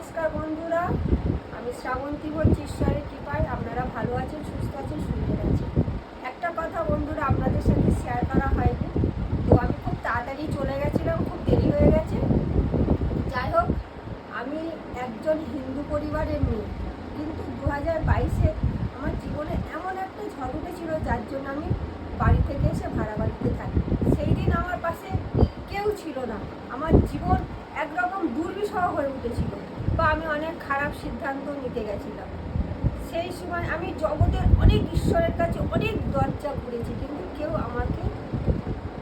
নমস্কার বন্ধুরা, আমি শ্রাবন্তী বলছি। ঈশ্বরের কৃপায় আপনারা ভালো আছেন, সুস্থ আছেন, সুন্দর আছেন। একটা কথা বন্ধুরা আপনাদের সাথে শেয়ার করা হয়নি, তো আমি খুব তাড়াতাড়ি চলে গেছিলাম, খুব দেরি হয়ে গেছে। যাই হোক, আমি একজন হিন্দু পরিবারের মেয়ে, কিন্তু 2022-এ আমার জীবনে এমন একটা ঝড় উঠেছিল যার জন্য আমি বাড়ি থেকে এসে ভাড়া বাড়িতে থাকি। সেই দিন আমার পাশে কেউ ছিল না, আমার জীবন একরকম দুর্বিষহ হয়ে উঠেছিল, বা আমি অনেক খারাপ সিদ্ধান্ত নিতে গেছিলাম। সেই সময় আমি জগতের অনেক ঈশ্বরের কাছে অনেক দরজা ঘুরেছি, কিন্তু কেউ আমাকে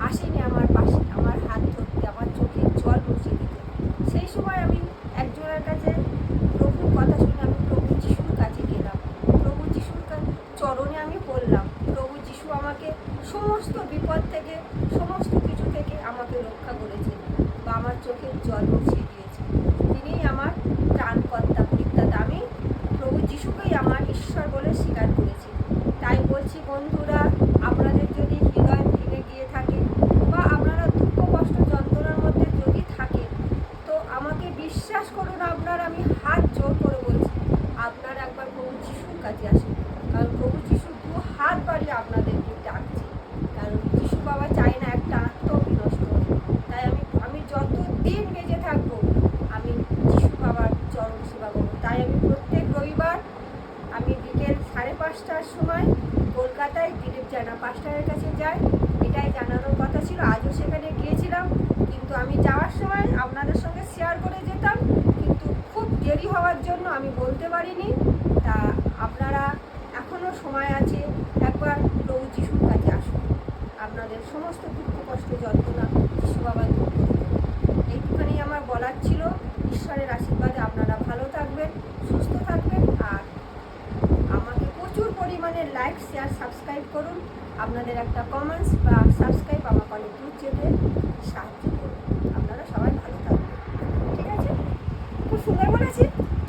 আসেনি আমার পাশে, আমার হাত ধরতে, আমার চোখে জল মুছে দিতে। সেই সময় আমি একজনের কাছে প্রভুর কথা শুনে আমি প্রভু যিশুর কাছে গেলাম। প্রভু যিশুর চরণে আমি বললাম, প্রভু যিশু আমাকে সমস্ত বিপদ থেকে, সমস্ত কিছু থেকে আমাকে রক্ষা করেছে, বা আমার চোখের জল মুছিয়ে দিয়েছে। তিনিই আমার ত্রাণকর্তা, পরিত্রাতা। আমি প্রভু যিশুকেই আমার ঈশ্বর বলে স্বীকার করেছি। তাই বলছি বন্ধুরা, আপনাদের যদি হৃদয় ভেঙে গিয়ে থাকে, বা আপনারা দুঃখ কষ্ট যন্ত্রণার মধ্যে যদি থাকে, তো আমাকে বিশ্বাস করুন, আমি হাত জোর করে বলছি, আপনারা একবার প্রভু যিশুর কাছে আসেন। কারণ প্রভু যিশু দু হাত বাড়িয়ে আপনাদেরকে ডাকছে। কারণ যিশু বাবা চায় না একটা আত্ম বিনষ্ট হোক। তাই আমি যত দিন বেঁচে থাকবো, আমি যিশু বাবার চরণ সেবা করবো। তাই আমি প্রত্যেক রবিবার আমি বিকেল 5:30টার সময় কলকাতায় দিলীপ জানা পাস্টারের কাছে যাই। এটাই জানানোর কথা ছিল। আজও সেখানে গিয়েছিলাম, কিন্তু আমি যাওয়ার সময় আপনাদের সঙ্গে শেয়ার করে যেতাম, কিন্তু খুব দেরি হওয়ার জন্য আমি বলতে পারিনি। তা আপনারা এখনও সময় আছে, একবার প্রভু যিশুর কাছে আসুন। আপনাদের সমস্ত দুঃখ কষ্ট যন্ত্রণা যিশু বাবা দূর করে দেবেন। এইটুখানি আমার বলার ছিল। ঈশ্বরের আশীর্বাদে আপনারা ভালো থাকবেন, সুস্থ থাকবেন, আর আমাকে প্রচুর পরিমাণে লাইক, শেয়ার, সাবস্ক্রাইব করুন। আপনাদের একটা কমেন্টস বা সাবস্ক্রাইব আমাকে অনেক দূর যেতে সাহায্য করুন। আপনারা সবাই ভালো থাকবেন, ঠিক আছে? খুব সুন্দর বলেছি।